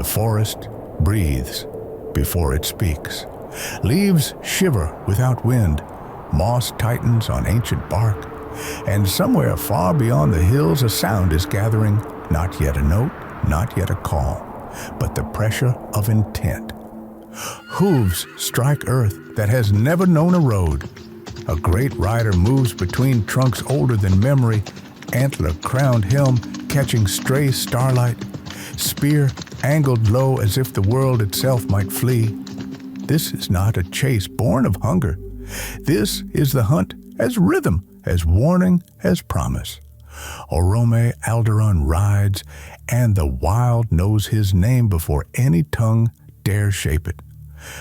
The forest breathes before it speaks. Leaves shiver without wind, moss tightens on ancient bark, and somewhere far beyond the hills a sound is gathering, not yet a note, not yet a call, but the pressure of intent. Hooves strike earth that has never known a road. A great rider moves between trunks older than memory, antler-crowned helm catching stray starlight, spear angled low as if the world itself might flee. This is not a chase born of hunger. This is the hunt as rhythm, as warning, as promise. Oromë Aldaron rides, and the wild knows his name before any tongue dare shape it.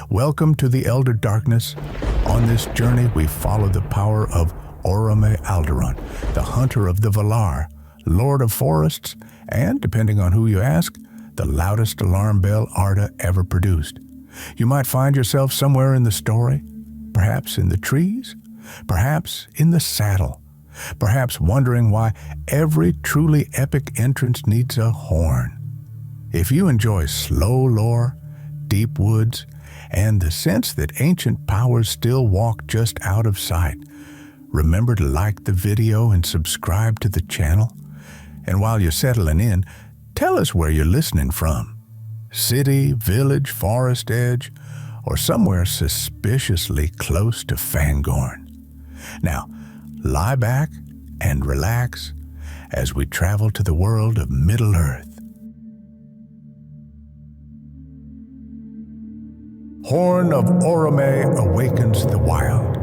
Welcome to the Elder Darkness. On this journey we follow the power of Oromë Aldaron, the hunter of the Valar, lord of forests, and, depending on who you ask, the loudest alarm bell Arda ever produced. You might find yourself somewhere in the story, perhaps in the trees, perhaps in the saddle, perhaps wondering why every truly epic entrance needs a horn. If you enjoy slow lore, deep woods, and the sense that ancient powers still walk just out of sight, remember to like the video and subscribe to the channel. And while you're settling in, tell us where you're listening from. City, village, forest edge, or somewhere suspiciously close to Fangorn. Now, lie back and relax as we travel to the world of Middle-earth. Horn of Orome awakens the wild.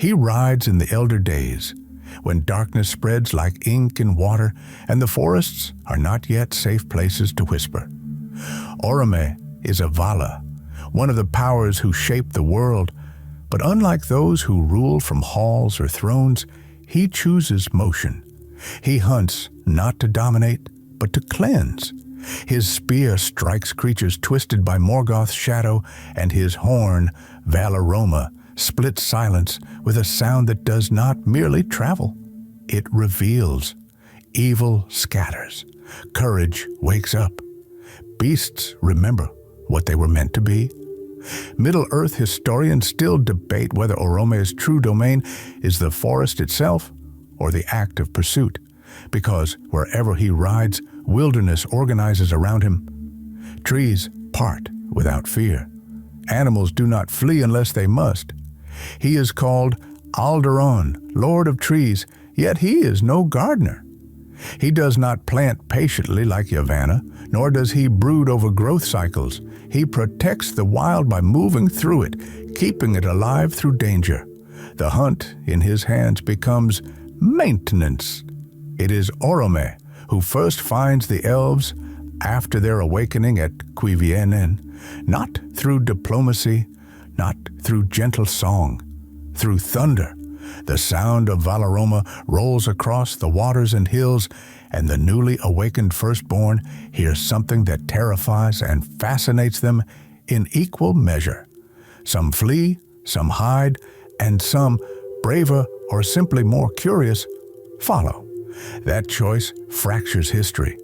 He rides in the elder days, when darkness spreads like ink in water and the forests are not yet safe places to whisper. Orome is a Valar, one of the powers who shape the world, but unlike those who rule from halls or thrones, he chooses motion. He hunts not to dominate, but to cleanse. His spear strikes creatures twisted by Morgoth's shadow, and his horn, Valaróma, splits silence with a sound that does not merely travel. It reveals. Evil scatters. Courage wakes up. Beasts remember what they were meant to be. Middle-earth historians still debate whether Orome's true domain is the forest itself or the act of pursuit, because wherever he rides, wilderness organizes around him. Trees part without fear. Animals do not flee unless they must. He is called Aldaron, Lord of Trees, yet he is no gardener. He does not plant patiently like Yavanna, nor does he brood over growth cycles. He protects the wild by moving through it, keeping it alive through danger. The hunt in his hands becomes maintenance. It is Orome who first finds the Elves after their awakening at Cuiviénen, not through diplomacy, not through gentle song, through thunder. The sound of Valaróma rolls across the waters and hills, and the newly awakened Firstborn hears something that terrifies and fascinates them in equal measure. Some flee, some hide, and some, braver or simply more curious, follow. That choice fractures history.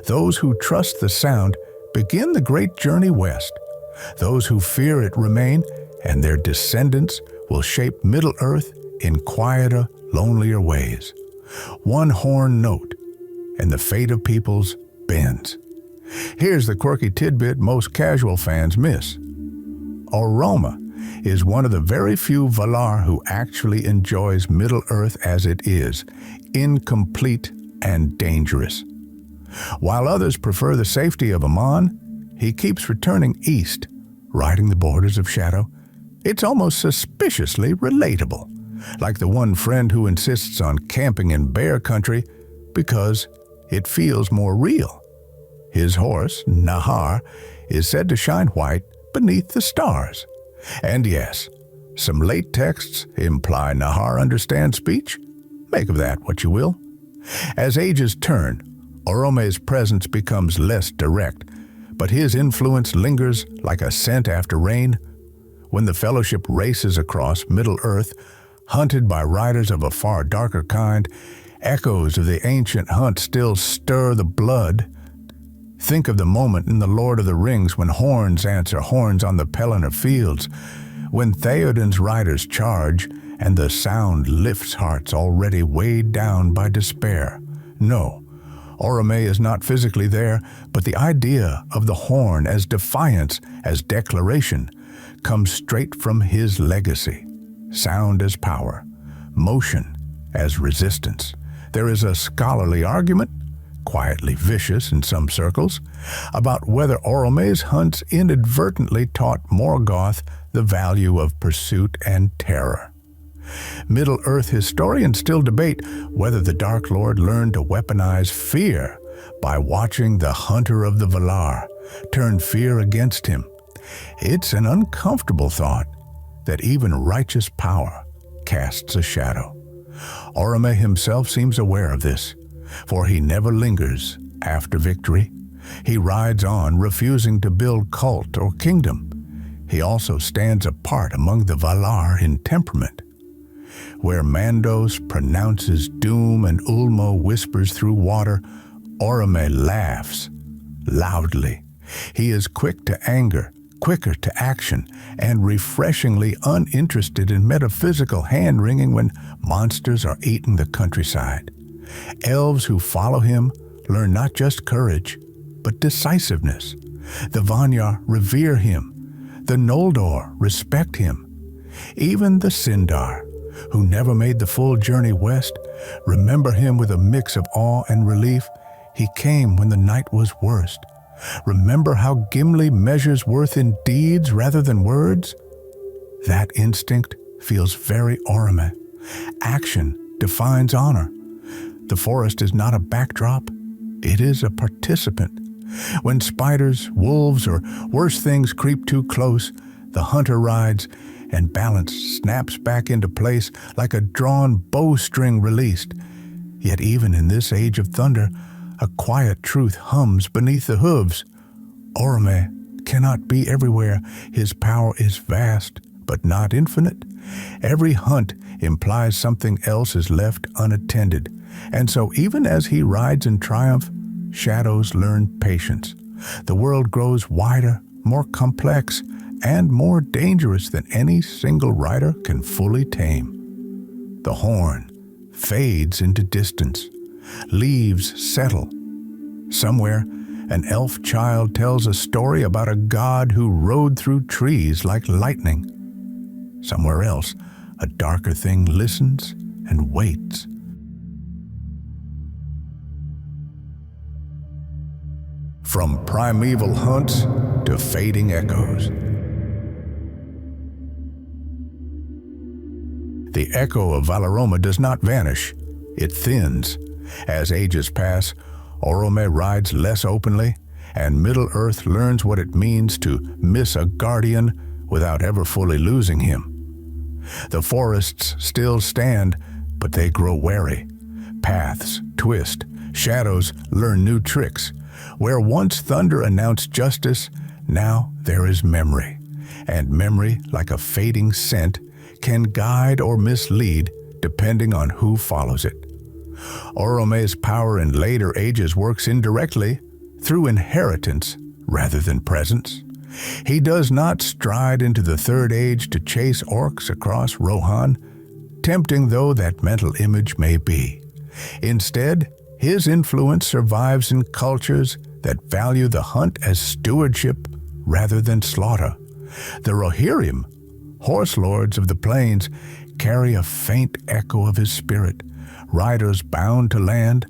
Those who trust the sound begin the great journey west. Those who fear it remain, and their descendants will shape Middle-earth in quieter, lonelier ways. One horn note, and the fate of peoples bends. Here's the quirky tidbit most casual fans miss. Orome is one of the very few Valar who actually enjoys Middle-earth as it is, incomplete and dangerous. While others prefer the safety of Aman, he keeps returning east, riding the borders of shadow. It's almost suspiciously relatable, like the one friend who insists on camping in bear country because it feels more real. His horse, Nahar, is said to shine white beneath the stars. And yes, some late texts imply Nahar understands speech. Make of that what you will. As ages turn, Orome's presence becomes less direct, but his influence lingers like a scent after rain. When the Fellowship races across Middle-earth, hunted by riders of a far darker kind, Echoes of the ancient hunt still stir the blood. Think of the moment in The Lord of the Rings when horns answer horns on the Pelennor fields, when Theoden's riders charge and the sound lifts hearts already weighed down by despair. No, Orome is not physically there, but the idea of the horn as defiance, as declaration, comes straight from his legacy. Sound as power, motion as resistance. There is a scholarly argument, quietly vicious in some circles, about whether Orome's hunts inadvertently taught Morgoth the value of pursuit and terror. Middle-earth historians still debate whether the Dark Lord learned to weaponize fear by watching the Hunter of the Valar turn fear against him. It's an uncomfortable thought that even righteous power casts a shadow. Orome himself seems aware of this, for he never lingers after victory. He rides on, refusing to build cult or kingdom. He also stands apart among the Valar in temperament. Where Mandos pronounces doom and Ulmo whispers through water, Orome laughs loudly. He is quick to anger, quicker to action, and refreshingly uninterested in metaphysical hand-wringing when monsters are eating the countryside. Elves who follow him learn not just courage, but decisiveness. The Vanyar revere him. The Noldor respect him. Even the Sindar, who never made the full journey west, remember him with a mix of awe and relief. He came when the night was worst. Remember how Gimli measures worth in deeds rather than words? That instinct feels very Orome. Action defines honor. The forest is not a backdrop, it is a participant. When spiders, wolves, or worse things creep too close, the hunter rides, and balance snaps back into place like a drawn bowstring released. Yet even in this age of thunder, a quiet truth hums beneath the hooves. Orome cannot be everywhere. His power is vast, but not infinite. Every hunt implies something else is left unattended. And so even as he rides in triumph, shadows learn patience. The world grows wider, more complex, and more dangerous than any single rider can fully tame. The horn fades into distance. Leaves settle. Somewhere, an elf child tells a story about a god who rode through trees like lightning. Somewhere else, a darker thing listens and waits. From primeval hunts to fading echoes. The echo of Valaróma does not vanish, it thins. As ages pass, Orome rides less openly, and Middle-earth learns what it means to miss a guardian without ever fully losing him. The forests still stand, but they grow wary. Paths twist, shadows learn new tricks. Where once thunder announced justice, now there is memory. And memory, like a fading scent, can guide or mislead depending on who follows it. Orome's power in later ages works indirectly, through inheritance rather than presence. He does not stride into the Third Age to chase orcs across Rohan, tempting though that mental image may be. Instead, his influence survives in cultures that value the hunt as stewardship rather than slaughter. The Rohirrim, horse lords of the plains, carry a faint echo of his spirit. Riders bound to land,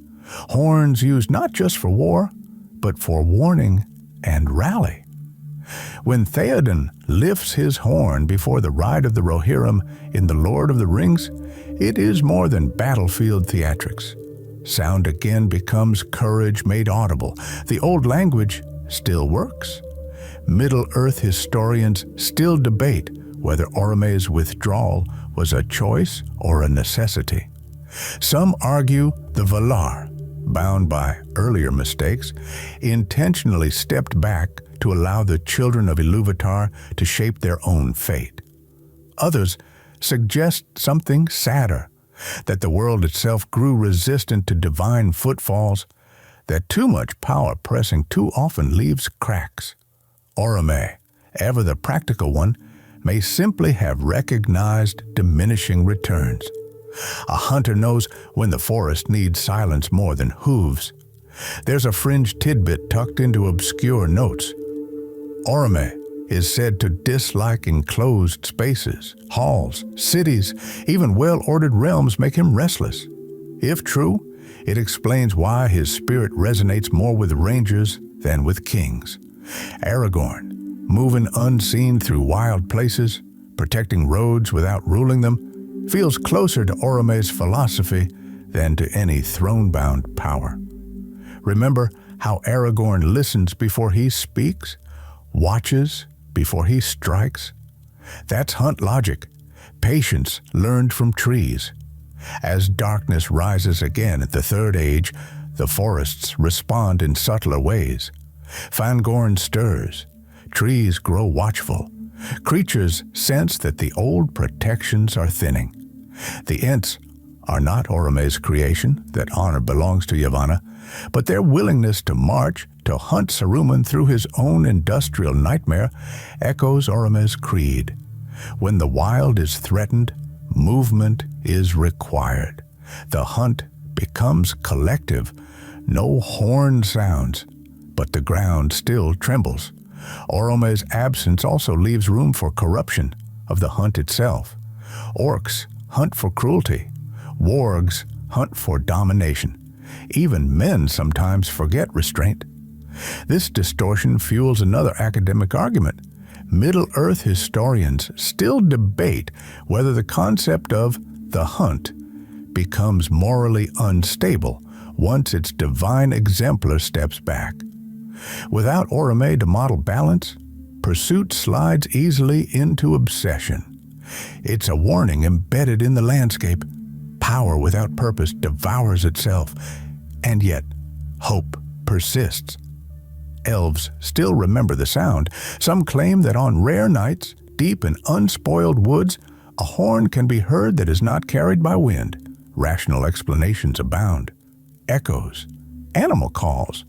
horns used not just for war, but for warning and rally. When Theoden lifts his horn before the ride of the Rohirrim in The Lord of the Rings, it is more than battlefield theatrics. Sound again becomes courage made audible. The old language still works. Middle-earth historians still debate whether Orome's withdrawal was a choice or a necessity. Some argue the Valar, bound by earlier mistakes, intentionally stepped back to allow the children of Ilúvatar to shape their own fate. Others suggest something sadder, that the world itself grew resistant to divine footfalls, that too much power pressing too often leaves cracks. Orome, ever the practical one, may simply have recognized diminishing returns. A hunter knows when the forest needs silence more than hooves. There's a fringe tidbit tucked into obscure notes. Orome is said to dislike enclosed spaces, halls, cities, even well-ordered realms make him restless. If true, it explains why his spirit resonates more with rangers than with kings. Aragorn, moving unseen through wild places, protecting roads without ruling them, feels closer to Orome's philosophy than to any throne-bound power. Remember how Aragorn listens before he speaks, watches before he strikes? That's hunt logic, patience learned from trees. As darkness rises again at the Third Age, the forests respond in subtler ways. Fangorn stirs, trees grow watchful, creatures sense that the old protections are thinning. The Ents are not Orome's creation, that honor belongs to Yavanna, but their willingness to march, to hunt Saruman through his own industrial nightmare, echoes Orome's creed. When the wild is threatened, movement is required. The hunt becomes collective. No horn sounds, but the ground still trembles. Orome's absence also leaves room for corruption of the hunt itself. Orcs hunt for cruelty. Wargs hunt for domination. Even men sometimes forget restraint. This distortion fuels another academic argument. Middle-earth historians still debate whether the concept of the hunt becomes morally unstable once its divine exemplar steps back. Without Orome to model balance, pursuit slides easily into obsession. It's a warning embedded in the landscape. Power without purpose devours itself, and yet hope persists. Elves still remember the sound. Some claim that on rare nights, deep in unspoiled woods, a horn can be heard that is not carried by wind. Rational explanations abound. Echoes, animal calls,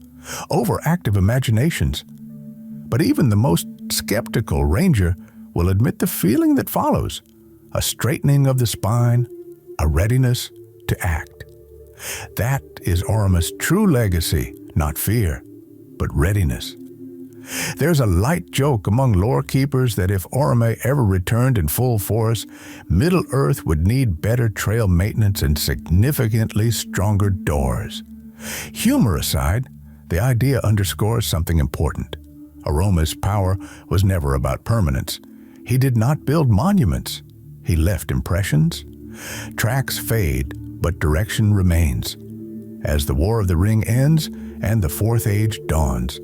overactive imaginations. But even the most skeptical ranger will admit the feeling that follows: a straightening of the spine, a readiness to act. That is Orome's true legacy, not fear, but readiness. There's a light joke among lore keepers that if Orome ever returned in full force, Middle-earth would need better trail maintenance and significantly stronger doors. Humor aside, the idea underscores something important. Orome's power was never about permanence. He did not build monuments. He left impressions. Tracks fade, but direction remains. As the War of the Ring ends and the Fourth Age dawns,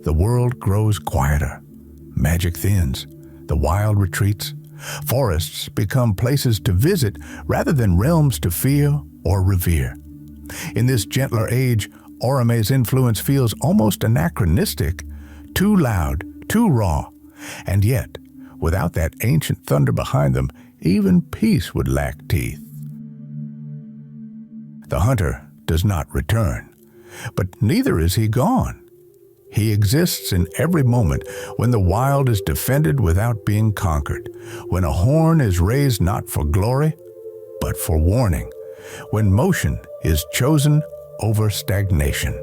the world grows quieter. Magic thins. The wild retreats. Forests become places to visit rather than realms to fear or revere. In this gentler age, Orome's influence feels almost anachronistic, too loud, too raw, and yet, without that ancient thunder behind them, even peace would lack teeth. The hunter does not return, but neither is he gone. He exists in every moment when the wild is defended without being conquered, when a horn is raised not for glory, but for warning, when motion is chosen over stagnation.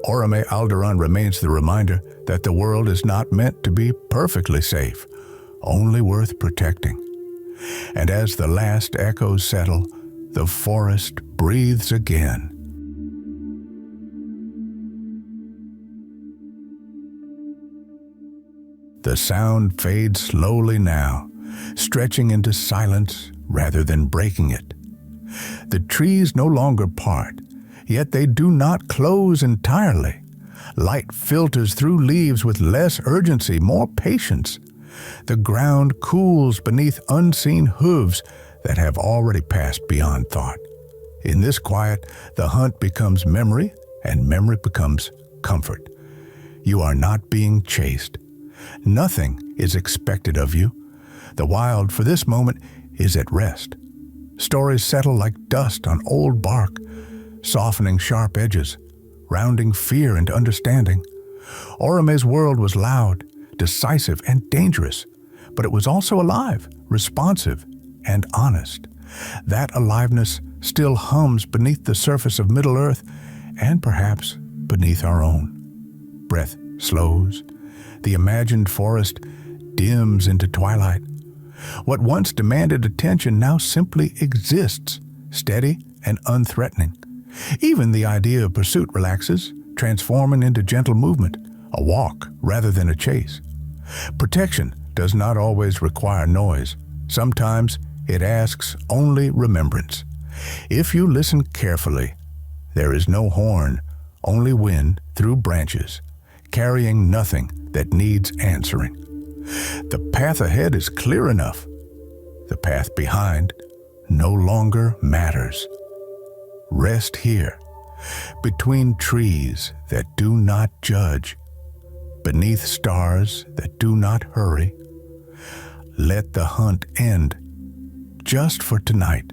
Oromë Aldaron remains the reminder that the world is not meant to be perfectly safe, only worth protecting. And as the last echoes settle, the forest breathes again. The sound fades slowly now, stretching into silence rather than breaking it. The trees no longer part, yet they do not close entirely. Light filters through leaves with less urgency, more patience. The ground cools beneath unseen hooves that have already passed beyond thought. In this quiet, the hunt becomes memory, and memory becomes comfort. You are not being chased. Nothing is expected of you. The wild, for this moment, is at rest. Stories settle like dust on old bark, softening sharp edges, rounding fear into understanding. Orome's world was loud, decisive, and dangerous, but it was also alive, responsive, and honest. That aliveness still hums beneath the surface of Middle-earth, and perhaps beneath our own. Breath slows. The imagined forest dims into twilight. What once demanded attention now simply exists, steady and unthreatening. Even the idea of pursuit relaxes, transforming into gentle movement, a walk rather than a chase. Protection does not always require noise. Sometimes it asks only remembrance. If you listen carefully, there is no horn, only wind through branches, carrying nothing that needs answering. The path ahead is clear enough. The path behind no longer matters. Rest here, between trees that do not judge, beneath stars that do not hurry. Let the hunt end just for tonight.